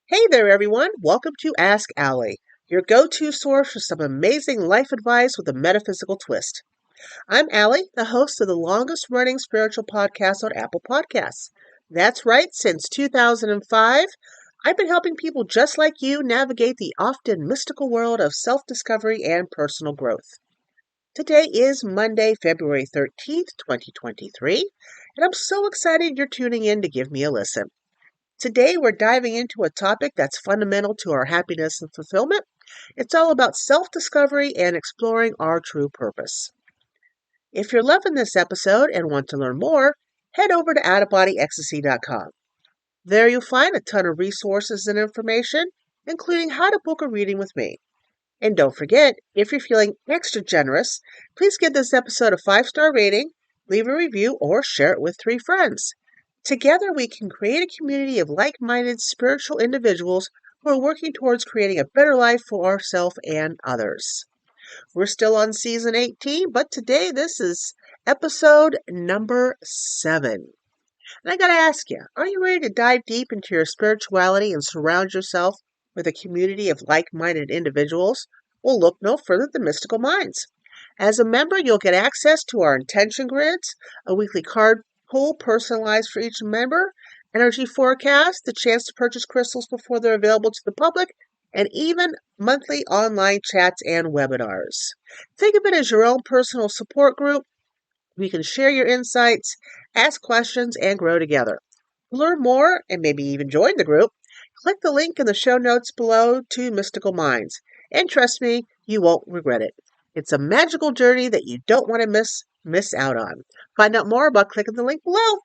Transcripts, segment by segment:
Hey there, everyone. Welcome to Ask Allie, your go to source for some amazing life advice with a metaphysical twist. I'm Allie, the host of the longest running spiritual podcast on Apple Podcasts. That's right, since 2005, I've been helping people just like you navigate the often mystical world of self discovery and personal growth. Today is Monday, February 13th, 2023, and I'm so excited you're tuning in to give me a listen. Today, we're diving into a topic that's fundamental to our happiness and fulfillment. It's all about self discovery and exploring our true purpose. If you're loving this episode and want to learn more, head over to outofbodyecstasy.com. There you'll find a ton of resources and information, including how to book a reading with me. And don't forget, if you're feeling extra generous, please give this episode a 5-star rating, leave a review, or share it with 3 friends. Together, we can create a community of like minded spiritual individuals who are working towards creating a better life for ourselves and others. We're still on season 18, but today this is episode number 7. And I got to ask you, are you ready to dive deep into your spirituality and surround yourself with a community of like minded individuals? Well, look no further than Mystical Minds. As a member, you'll get access to our intention grids, a weekly card pull personalized for each member, energy forecast, the chance to purchase crystals before they're available to the public, and even monthly online chats and webinars. Think of it as your own personal support group. We can share your insights, ask questions, and grow together. To learn more and maybe even join the group, click the link in the show notes below to Mystical Minds. And trust me, you won't regret it. It's a magical journey that you don't want to miss out on. Find out more by clicking the link below.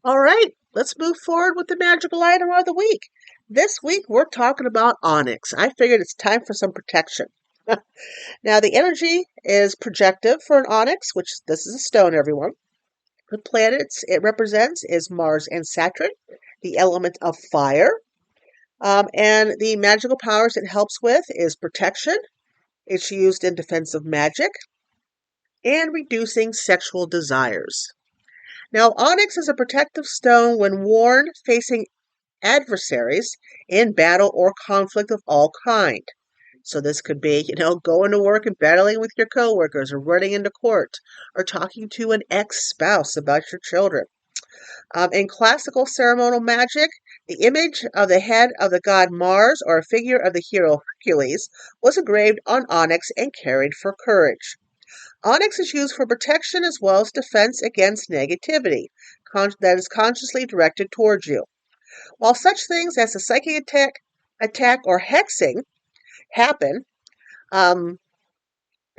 All right, let's move forward with the magical item of the week. This week we're talking about Onyx. I figured it's time for some protection. Now, the energy is projective for an onyx, which this is a stone, everyone. The planets it represents is Mars and Saturn, the element of fire. And the magical powers it helps with is protection. It's used in defensive magic and reducing sexual desires. Now, onyx is a protective stone when worn facing adversaries in battle or conflict of all kind. So this could be, going to work and battling with your coworkers, or running into court, or talking to an ex-spouse about your children. In classical ceremonial magic, the image of the head of the god Mars or a figure of the hero Hercules was engraved on onyx and carried for courage. Onyx is used for protection as well as defense against negativity that is consciously directed towards you. While such things as a psychic attack or hexing happen, and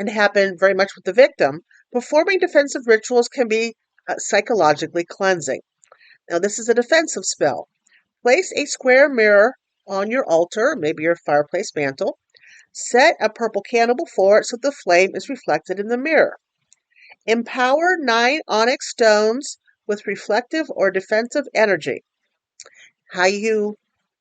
happen very much with the victim, performing defensive rituals can be psychologically cleansing. Now, this is a defensive spell. Place a square mirror on your altar, maybe your fireplace mantle. Set a purple candle before it so the flame is reflected in the mirror. Empower 9 onyx stones with reflective or defensive energy. How you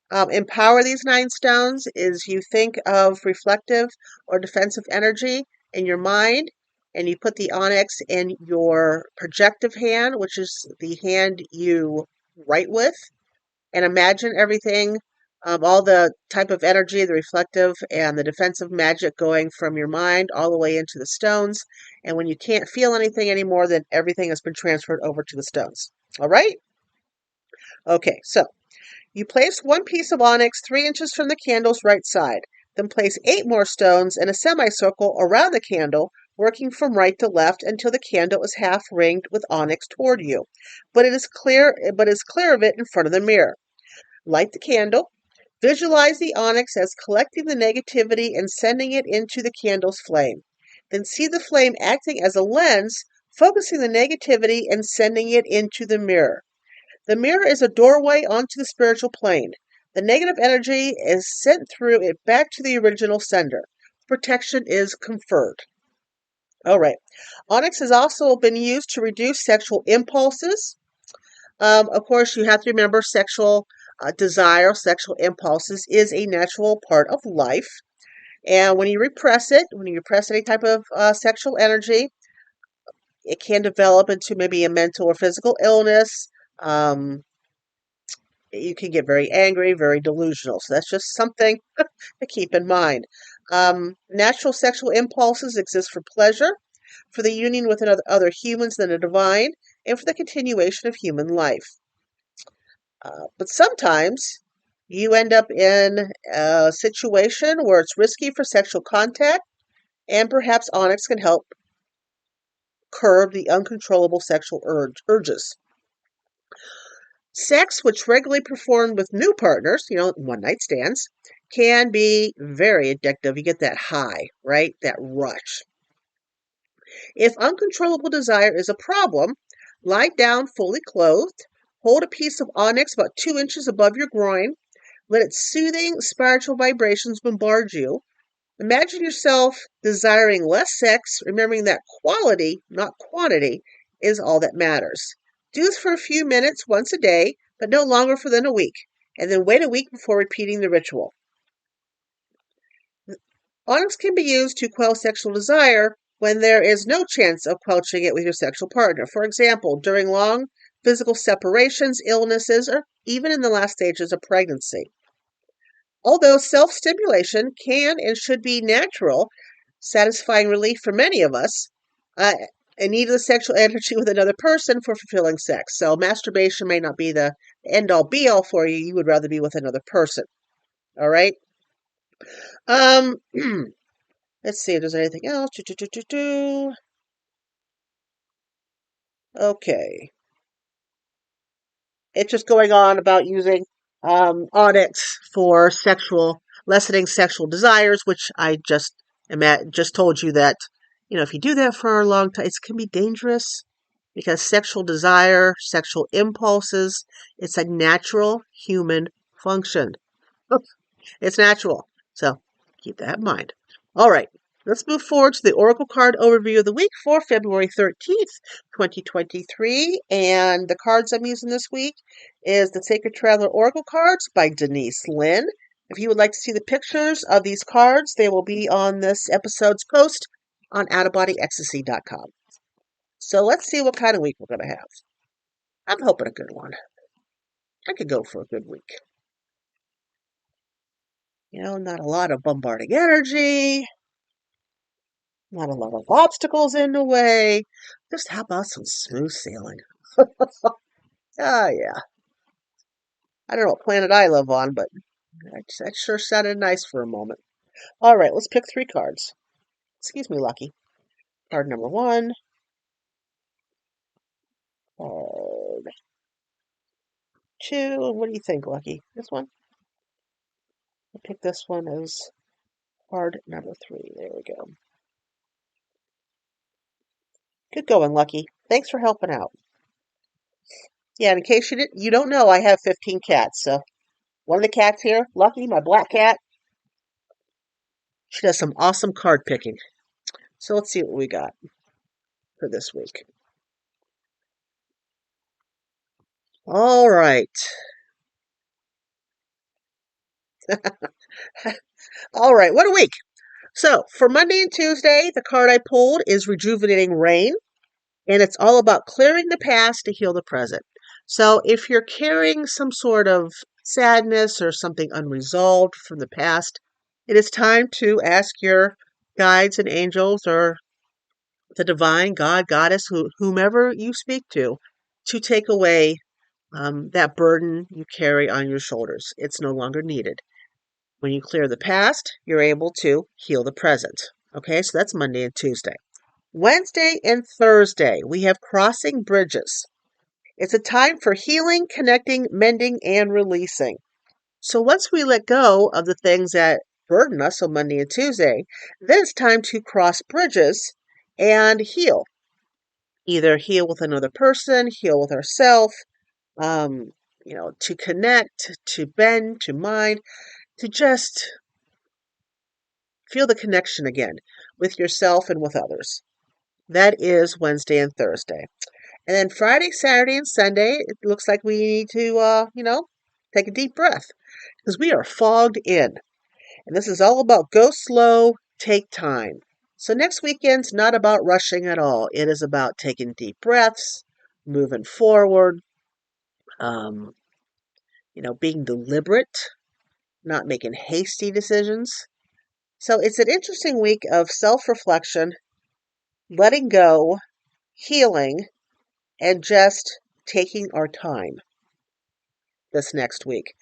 empower these 9 stones is you think of reflective or defensive energy in your mind, and you put the onyx in your projective hand, which is the hand you write with, and imagine everything, all the type of energy, the reflective and the defensive magic going from your mind all the way into the stones. And when you can't feel anything anymore, then everything has been transferred over to the stones. All right? Okay, so you place one piece of onyx 3 inches from the candle's right side. Then place 8 more stones in a semicircle around the candle, working from right to left until the candle is half ringed with onyx toward you. But is clear of it in front of the mirror. Light the candle. Visualize the onyx as collecting the negativity and sending it into the candle's flame. Then see the flame acting as a lens, focusing the negativity and sending it into the mirror. The mirror is a doorway onto the spiritual plane. The negative energy is sent through it back to the original sender. Protection is conferred. All right. Onyx has also been used to reduce sexual impulses. Of course, you have to remember sexual desire, sexual impulses is a natural part of life. And when you repress any type of sexual energy, it can develop into maybe a mental or physical illness. You can get very angry, very delusional. So that's just something to keep in mind. Natural sexual impulses exist for pleasure, for the union with other humans than the divine, and for the continuation of human life. But sometimes you end up in a situation where it's risky for sexual contact, and perhaps Onyx can help curb the uncontrollable sexual urges. Sex, which regularly performed with new partners, one night stands, can be very addictive. You get that high, right? That rush. If uncontrollable desire is a problem, lie down fully clothed, hold a piece of onyx about 2 inches above your groin, let its soothing spiritual vibrations bombard you. Imagine yourself desiring less sex, remembering that quality, not quantity, is all that matters. Do this for a few minutes once a day, but no longer for than a week, and then wait a week before repeating the ritual. Onyx can be used to quell sexual desire when there is no chance of quenching it with your sexual partner. For example, during long physical separations, illnesses, or even in the last stages of pregnancy. Although self-stimulation can and should be natural, satisfying relief for many of us, a need of the sexual energy with another person for fulfilling sex. So masturbation may not be the end-all be-all for you. You would rather be with another person. All right? Um, let's see if there's anything else. Okay. It's just going on about using Onyx for lessening sexual desires, which I just told you that, if you do that for a long time, it can be dangerous because sexual desire, sexual impulses, it's a natural human function. It's natural. So keep that in mind. All right. Let's move forward to the Oracle card overview of the week for February 13th, 2023. And the cards I'm using this week is the Sacred Traveler Oracle cards by Denise Lynn. If you would like to see the pictures of these cards, they will be on this episode's post on outofbodyecstasy.com. So let's see what kind of week we're going to have. I'm hoping a good one. I could go for a good week. Not a lot of bombarding energy. Not a lot of obstacles in the way. Just how about some smooth sailing? Ah, yeah. I don't know what planet I live on, but that sure sounded nice for a moment. All right, let's pick 3 cards. Excuse me, Lucky. Card number 1. Card 2. What do you think, Lucky? This one? I'll pick this one as card number 3. There we go. Good going, Lucky. Thanks for helping out. Yeah, in case you don't know, I have 15 cats, so one of the cats here, Lucky, my black cat, she does some awesome card picking. So let's see what we got for this week. All right. All right, what a week. So for Monday and Tuesday, the card I pulled is Rejuvenating Rain, and it's all about clearing the past to heal the present. So if you're carrying some sort of sadness or something unresolved from the past, it is time to ask your guides and angels or the divine God, goddess, whomever you speak to take away that burden you carry on your shoulders. It's no longer needed. When you clear the past, you're able to heal the present. Okay, so that's Monday and Tuesday. Wednesday and Thursday, we have crossing bridges. It's a time for healing, connecting, mending, and releasing. So once we let go of the things that burden us on Monday and Tuesday, then it's time to cross bridges and heal. Either heal with another person, heal with ourselves, to connect, to bend, to mind, to just feel the connection again with yourself and with others. That is Wednesday and Thursday. And then Friday, Saturday, and Sunday, it looks like we need to, take a deep breath because we are fogged in. And this is all about go slow, take time. So next weekend's not about rushing at all. It is about taking deep breaths, moving forward, um, being deliberate, not making hasty decisions. So it's an interesting week of self-reflection, letting go, healing, and just taking our time this next week,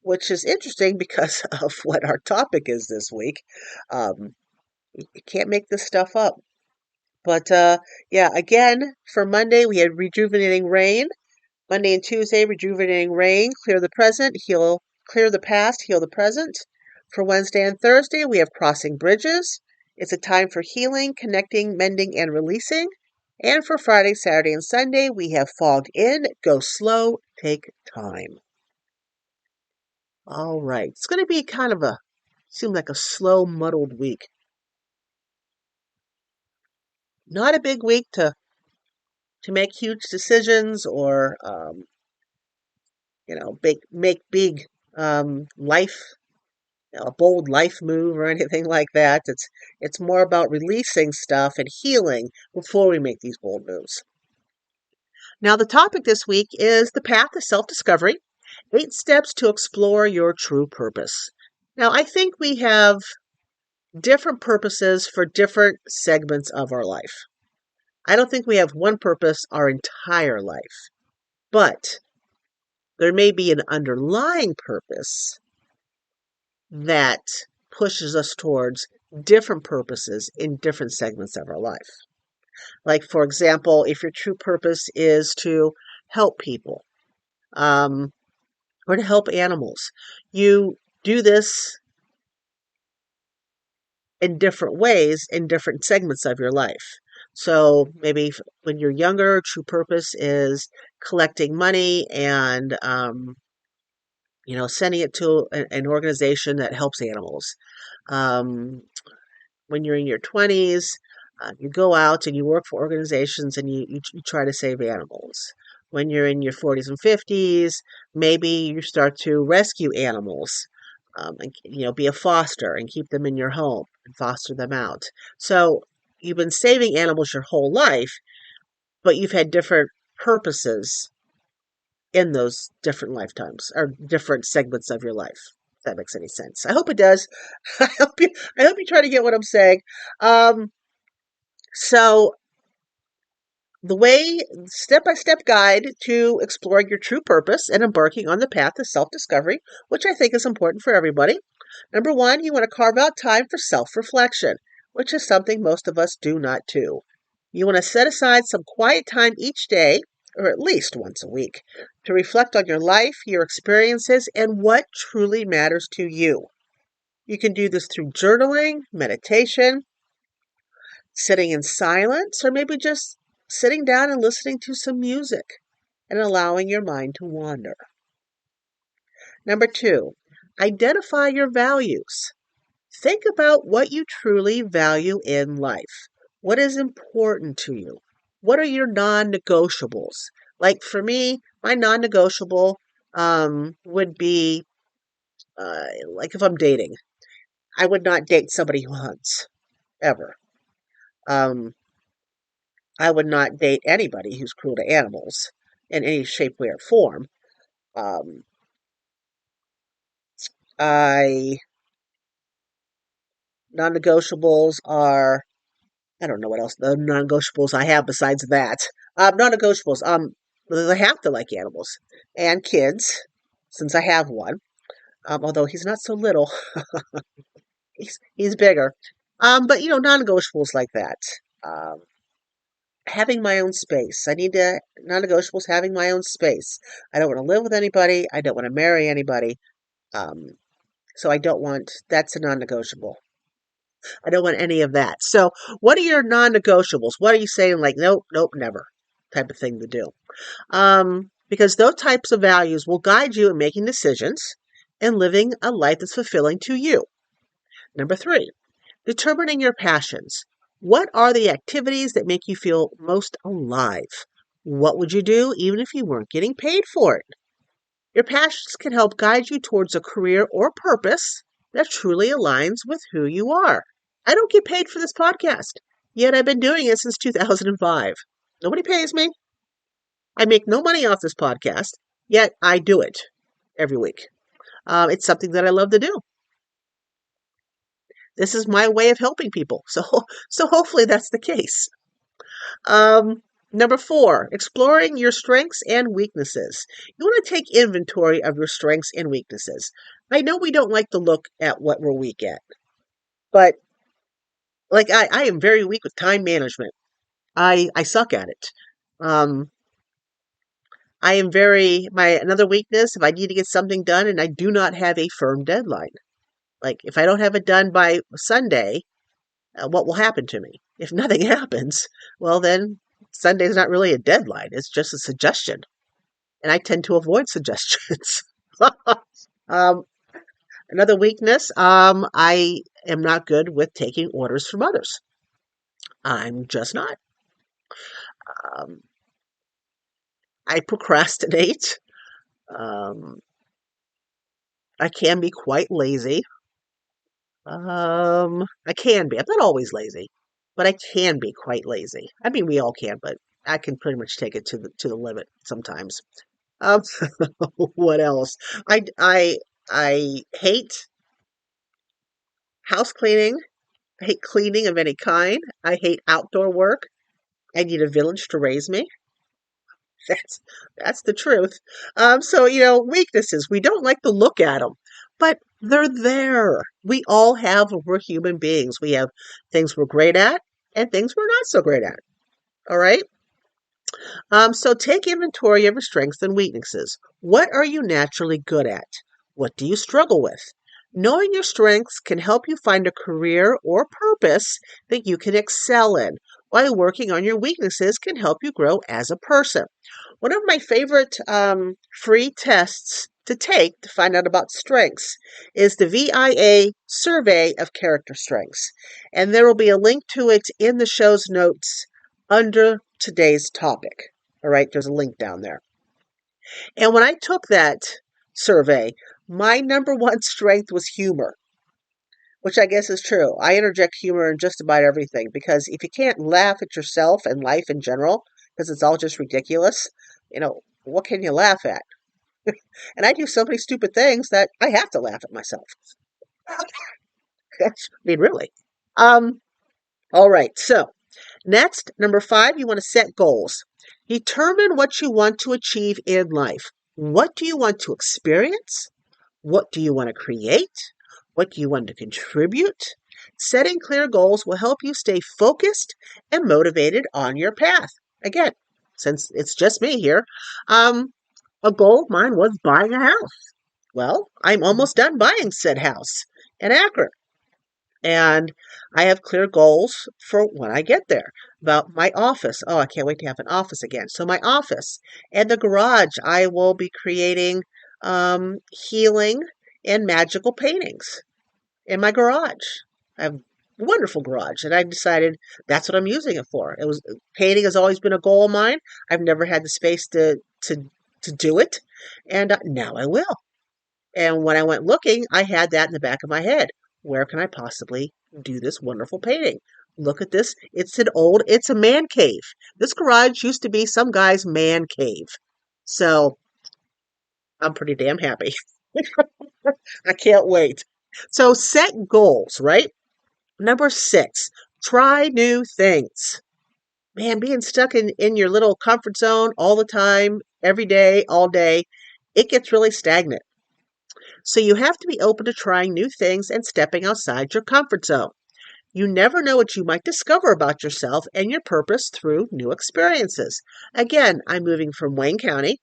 which is interesting because of what our topic is this week. You can't make this stuff up. But yeah, again, for Monday, we had rejuvenating rain. Monday and Tuesday, rejuvenating rain, clear the present, clear the past, heal the present. For Wednesday and Thursday, we have crossing bridges. It's a time for healing, connecting, mending, and releasing. And for Friday, Saturday, and Sunday, we have fogged in, go slow, take time. All right. It's going to be seem like a slow, muddled week. Not a big week to make huge decisions or, make big life, a bold life move or anything like that. It's more about releasing stuff and healing before we make these bold moves. Now, the topic this week is the path to self-discovery, 8 steps to explore your true purpose. Now, I think we have different purposes for different segments of our life. I don't think we have one purpose our entire life, but there may be an underlying purpose that pushes us towards different purposes in different segments of our life. Like, for example, if your true purpose is to help people, or to help animals, you do this in different ways in different segments of your life. So maybe when you're younger, true purpose is collecting money and sending it to an organization that helps animals. When you're in your 20s, you go out and you work for organizations and you try to save animals. When you're in your 40s and 50s, maybe you start to rescue animals, and be a foster and keep them in your home and foster them out. So you've been saving animals your whole life, but you've had different purposes in those different lifetimes or different segments of your life. If that makes any sense. I hope it does. I hope you try to get what I'm saying. So the way, step-by-step guide to exploring your true purpose and embarking on the path to self-discovery, which I think is important for everybody. Number 1, you want to carve out time for self-reflection, which is something most of us do not do. You want to set aside some quiet time each day, or at least once a week, to reflect on your life, your experiences, and what truly matters to you. You can do this through journaling, meditation, sitting in silence, or maybe just sitting down and listening to some music and allowing your mind to wander. Number 2, identify your values. Think about what you truly value in life. What is important to you? What are your non-negotiables? Like for me, my non-negotiable would be like if I'm dating, I would not date somebody who hunts, ever. Um, I would not date anybody who's cruel to animals in any shape, way, or form. Um, I Non-negotiables are, I don't know what else the non-negotiables I have besides that. Non-negotiables. They have to like animals and kids, since I have one. Although he's not so little, he's bigger. But non-negotiables like that. Um, Having my own space. I need to non-negotiables. Having my own space. I don't want to live with anybody. I don't want to marry anybody. Um, so I don't want. That's a non-negotiable. I don't want any of that. So, what are your non-negotiables? What are you saying? Like, nope, nope, never, type of thing to do. Because those types of values will guide you in making decisions and living a life that's fulfilling to you. Number 3, determining your passions. What are the activities that make you feel most alive? What would you do even if you weren't getting paid for it? Your passions can help guide you towards a career or purpose that truly aligns with who you are. I don't get paid for this podcast, yet I've been doing it since 2005. Nobody pays me. I make no money off this podcast, yet I do it. every week. It's something that I love to do. This is my way of helping people. So hopefully that's the case. Um, Number 4, exploring your strengths and weaknesses. You want to take inventory of your strengths and weaknesses. I know we don't like to look at what we're weak at, but like I am very weak with time management. I suck at it. Um, I am my another weakness if I need to get something done and I do not have a firm deadline. Like if I don't have it done by Sunday, what will happen to me? If nothing happens, well then Sunday's not really a deadline. It's just a suggestion, and I tend to avoid suggestions. um, Another weakness, I am not good with taking orders from others. I'm just not. Um, I procrastinate. Um, I can be quite lazy. I can be. I'm not always lazy, but I can be quite lazy. I mean, we all can, but I can pretty much take it to the limit sometimes. Um, what else? I hate house cleaning. I hate cleaning of any kind. I hate outdoor work. I need a village to raise me. That's that's the truth. So weaknesses. We don't like to look at them, but they're there. We all have. We're human beings. We have things we're great at and things we're not so great at. All right. So take inventory of your strengths and weaknesses. What are you naturally good at? What do you struggle with? Knowing your strengths can help you find a career or purpose that you can excel in, while working on your weaknesses can help you grow as a person. One of my favorite free tests to take to find out about strengths is the VIA survey of character strengths. And there will be a link to it in the show's notes under today's topic. All right, there's a link down there. And when I took that survey, my number one strength was humor, which I guess is true. I interject humor in just about everything because if you can't laugh at yourself and life in general, because it's all just ridiculous, what can you laugh at? And I do so many stupid things that I have to laugh at myself. I mean, really. Um, all right, so next, number 5, you want to set goals. Determine what you want to achieve in life. What do you want to experience? What do you want to create? What do you want to contribute? Setting clear goals will help you stay focused and motivated on your path. Again, since it's just me here, a goal of mine was buying a house. Well, I'm almost done buying said house in Akron. And I have clear goals for when I get there. About my office. Oh, I can't wait to have an office again. So my office and the garage, I will be creating healing and magical paintings in my garage. I have a wonderful garage, and I decided that's what I'm using it for. Painting has always been a goal of mine. I've never had the space to do it, and now I will. And when I went looking, I had that in the back of my head. Where can I possibly do this wonderful painting? Look at this. It's a man cave. This garage used to be some guy's man cave. So I'm pretty damn happy. I can't wait. So set goals, right? Number 6, try new things. Man, being stuck in your little comfort zone all the time, every day, all day, it gets really stagnant. So you have to be open to trying new things and stepping outside your comfort zone. You never know what you might discover about yourself and your purpose through new experiences. Again, I'm moving from Wayne County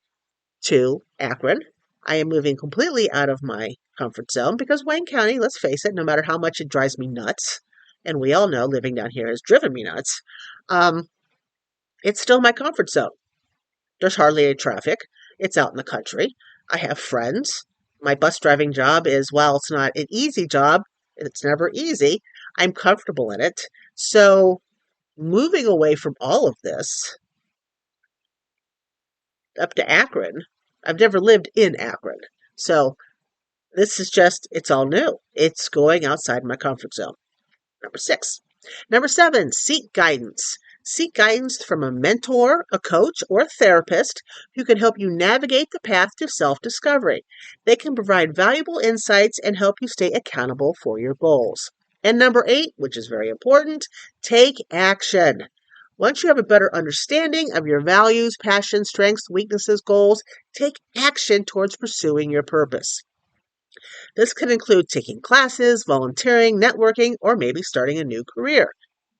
to Akron. I am moving completely out of my comfort zone because Wayne County, let's face it, no matter how much it drives me nuts, and we all know living down here has driven me nuts, it's still my comfort zone. There's hardly any traffic. It's out in the country. I have friends. My bus driving job is, while it's not an easy job, it's never easy. I'm comfortable in it. So moving away from all of this up to Akron, I've never lived in Akron. So this is it's all new. It's going outside my comfort zone. Number 6. Number 7, seek guidance. Seek guidance from a mentor, a coach, or a therapist who can help you navigate the path to self-discovery. They can provide valuable insights and help you stay accountable for your goals. And number 8, which is very important, take action. Once you have a better understanding of your values, passions, strengths, weaknesses, goals, take action towards pursuing your purpose. This can include taking classes, volunteering, networking, or maybe starting a new career.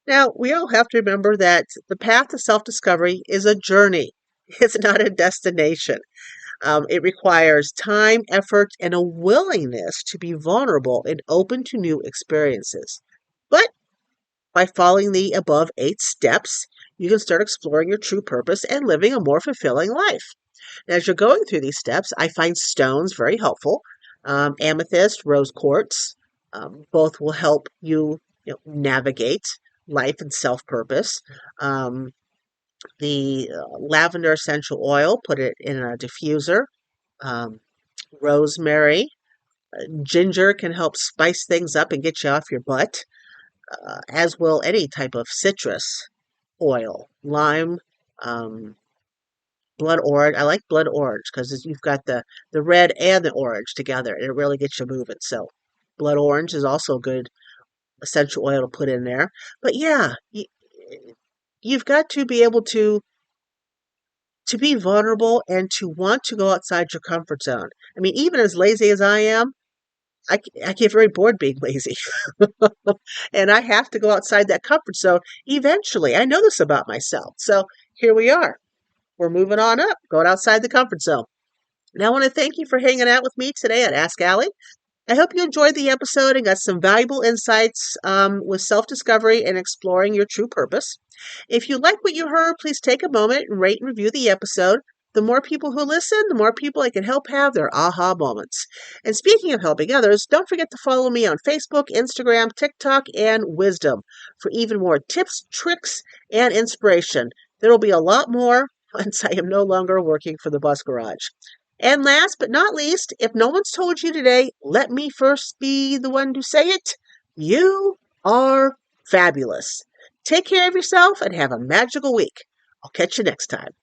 Now, we all have to remember that the path to self-discovery is a journey. It's not a destination. It requires time, effort, and a willingness to be vulnerable and open to new experiences. But by following the above 8 steps, you can start exploring your true purpose and living a more fulfilling life. And as you're going through these steps, I find stones very helpful. Amethyst, rose quartz, both will help you navigate life and self-purpose. The lavender essential oil, put it in a diffuser. Um, Rosemary, ginger can help spice things up and get you off your butt, as will any type of citrus oil. Lime, um, blood orange. I like blood orange because you've got the red and the orange together, and it really gets you moving. So, blood orange is also a good essential oil to put in there. But yeah, you've got to be able to be vulnerable and to want to go outside your comfort zone. I mean, even as lazy as I am, I get very bored being lazy. And I have to go outside that comfort zone eventually. I know this about myself. So here we are. We're moving on up, going outside the comfort zone. And I want to thank you for hanging out with me today at Ask Allie. I hope you enjoyed the episode and got some valuable insights with self-discovery and exploring your true purpose. If you like what you heard, please take a moment and rate and review the episode. The more people who listen, the more people I can help have their aha moments. And speaking of helping others, don't forget to follow me on Facebook, Instagram, TikTok, and Wisdom for even more tips, tricks, and inspiration. There will be a lot more once I am no longer working for the bus garage. And last but not least, if no one's told you today, let me first be the one to say it. You are fabulous. Take care of yourself and have a magical week. I'll catch you next time.